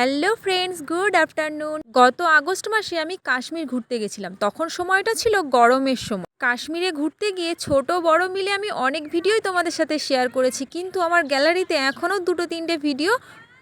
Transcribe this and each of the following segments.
Hello friends, good afternoon. গত August মাসে আমি কাশ্মীর ঘুরতে গেছিলাম। তখন সময়টা ছিল গরমের সময়। কাশ্মীরে ঘুরতে গিয়ে ছোট বড় মিলে আমি অনেক ভিডিওই তোমাদের সাথে শেয়ার করেছি, কিন্তু আমার গ্যালারিতে এখনও দুটো তিনটে ভিডিও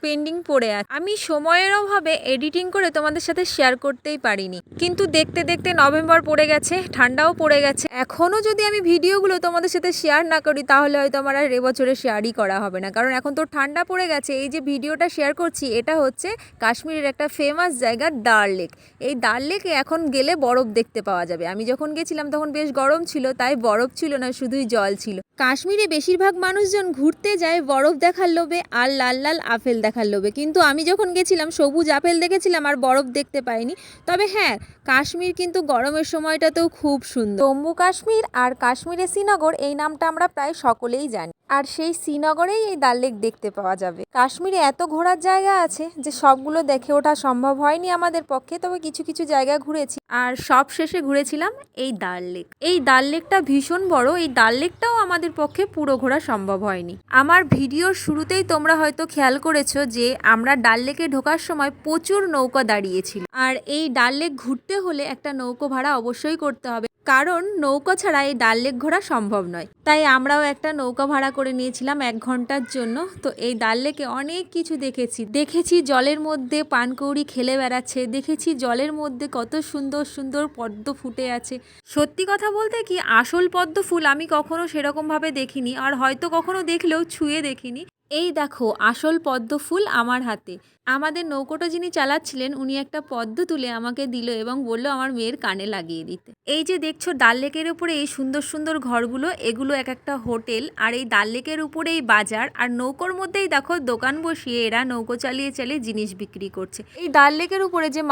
পেন্ডিং পড়ে আছে। আমি সময়ের অভাবে এডিটিং করে তোমাদের সাথে শেয়ার করতেই পারিনি, কিন্তু দেখতে দেখতে নভেম্বর পড়ে গেছে, ঠান্ডাও পড়ে গেছে। এখনও যদি আমি ভিডিওগুলো তোমাদের সাথে শেয়ার না করি তাহলে হয়তো আমার আর এবছরে শেয়ারই করা হবে না, কারণ এখন তো ঠান্ডা পড়ে গেছে। এই যে ভিডিওটা শেয়ার করছি এটা হচ্ছে কাশ্মীরের একটা ফেমাস জায়গা ডাল লেক। এই ডাল লেকে এখন গেলে বরফ দেখতে পাওয়া যাবে। আমি যখন গেছিলাম তখন বেশ গরম ছিল, তাই বরফ ছিল না, শুধুই জল ছিল। কাশ্মীরে বেশিরভাগ মানুষজন ঘুরতে যায় বরফ দেখার লোভে আর লাল লাল আপেল দেখার লোভে, কিন্তু আমি যখন গেছিলাম সবুজ আপেল দেখেছিলাম আর বরফ দেখতে পাইনি। তবে হ্যাঁ, কাশ্মীর কিন্তু গরমের সময়টাতেও খুব সুন্দর। জম্মু কাশ্মীর আর কাশ্মীরে শ্রীনগর এই নামটা আমরা প্রায় সকলেই জানি, আর সেই শ্রীনগরেই এই ডাল লেক দেখতে পাওয়া যাবে। কাশ্মীরে এত ঘোরার জায়গা আছে যে সবগুলো দেখে ওঠা সম্ভব হয়নি আমাদের পক্ষে, তবে কিছু কিছু জায়গা ঘুরেছি। আর সব শেষে ঘুরেছিলাম এই ডাল লেক। এই ডাল লেকটা ভীষণ বড়, এই ডাল লেকটাও আমাদের পক্ষে পুরো ঘোরা সম্ভব হয়নি। আমার ভিডিওর শুরুতেই তোমরা হয়তো খেয়াল করেছো যে আমরা ডাল লেকে ঢোকার সময় প্রচুর নৌকা দাঁড়িয়েছিল, আর এই ডাল লেক ঘুরতে হলে একটা নৌকো ভাড়া অবশ্যই করতে হবে, কারণ নৌকা ছাড়া এই ডাল লেক ঘোরা সম্ভব নয়। তাই আমরাও একটা নৌকা ভাড়া করে নিয়েছিলাম 1 ঘন্টার জন্য। তো এই ডাল লেকে অনেক কিছু দেখেছি জলের মধ্যে পানকৌড়ি খেলে বেড়াচ্ছে, দেখেছি জলের মধ্যে কত সুন্দর সুন্দর পদ্ম ফুটে আছে। সত্যি কথা বলতে কি, আসল পদ্ম ফুল আমি কখনো সেরকমভাবে দেখিনি, আর হয়তো কখনো দেখলেও ছুঁয়ে দেখিনি। এই দেখো আসল পদ্ম ফুল আমার হাতে। আমাদের নৌকোটা যিনি চালাচ্ছিলেন উনি একটা পদ্ম তুলে আমাকে দিল এবং বলল আমার মেয়ের কানে লাগিয়ে দিতে। এই যে দেখছো ডাল লেকের উপরে এই সুন্দর সুন্দর ঘরগুলো, এগুলো এক একটা হোটেল, আর এই ডাল লেকের উপরে এই বাজার, আর নৌকোর মধ্যেই দেখো দোকান বসিয়ে এরা নৌকো চালিয়ে চালিয়ে জিনিস বিক্রি করছে। এই ডাল লেকের উপরে যে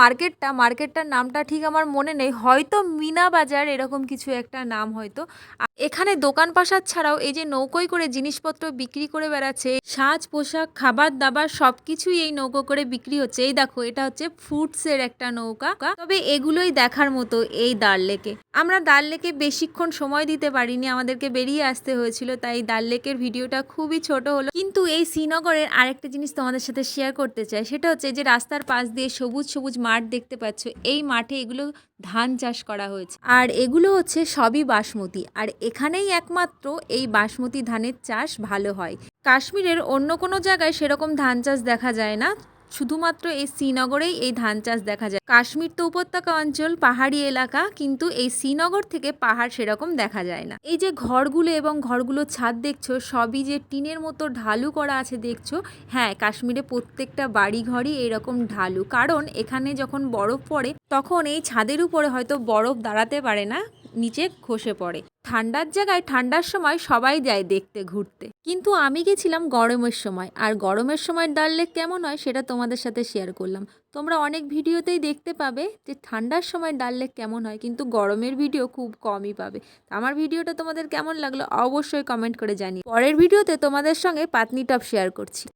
মার্কেটটার নামটা ঠিক আমার মনে নেই, হয়তো মিনা বাজার এরকম কিছু একটা নাম হয়তো। এখানে দোকান পাশার ছাড়াও এই যে নৌকোয় করে জিনিসপত্র বিক্রি করে বেড়াচ্ছে, সাজ পোশাক খাবার দাবার সবকিছুই এই নৌকো করে বিক্রি হচ্ছে। এই দেখো এটা হচ্ছে ফ্রুটসের একটা নৌকা, তবে এগুলোই দেখার মতো এই ডাল লেকে। আমরা ডাল লেকে বেশিক্ষণ সময় দিতে পারিনি, আমাদেরকে বেরিয়ে আসতে হয়েছিল, তাই ডাল লেকের ভিডিওটা খুবই ছোট হলো। কিন্তু এই শ্রীনগরের আরেকটা জিনিস তোমাদের সাথে শেয়ার করতে চাই, সেটা হচ্ছে যে রাস্তার পাশ দিয়ে সবুজ সবুজ মাঠ দেখতে পাচ্ছ, এই মাঠে এগুলো ধান চাষ করা হয়েছে, আর এগুলো হচ্ছে সবই বাসমতি, আর এখানেই একমাত্র এই বাসমতি ধানের চাষ ভালো হয়। কাশ্মীরের অন্য কোনো জায়গায় সেরকম ধান চাষ দেখা যায় না, শুধুমাত্র এই শ্রীনগরেই এই ধান চাষ দেখা যায়। কাশ্মীর তো উপত্যকা অঞ্চল, পাহাড়ি এলাকা, কিন্তু এই শ্রীনগর থেকে পাহাড় সেরকম দেখা যায় না। এই যে ঘরগুলো এবং ঘরগুলোর ছাদ দেখছো, সবই যে টিনের মতো ঢালু করা আছে দেখছো। হ্যাঁ, কাশ্মীরে প্রত্যেকটা বাড়ি ঘরই এরকম ঢালু, কারণ এখানে যখন বরফ পড়ে তখন এই ছাদের উপরে হয়তো বরফ দাঁড়াতে পারে না, নিচে খসে পড়ে। ঠান্ডার জায়গায় ঠান্ডার সময় সবাই যায় দেখতে ঘুরতে, কিন্তু আমি গেছিলাম গরমের সময়, আর গরমের সময় ডাল লেক কেমন হয় সেটা তোমাদের সাথে শেয়ার করলাম। তোমরা অনেক ভিডিওতেই দেখতে পাবে যে ঠান্ডার সময় ডাল লেক কেমন হয়, কিন্তু গরমের ভিডিও খুব কমই পাবে। আমার ভিডিওটা তোমাদের কেমন লাগলো অবশ্যই কমেন্ট করে জানিও। পরের ভিডিওতে তোমাদের সঙ্গে পাতনি টপ শেয়ার করছি।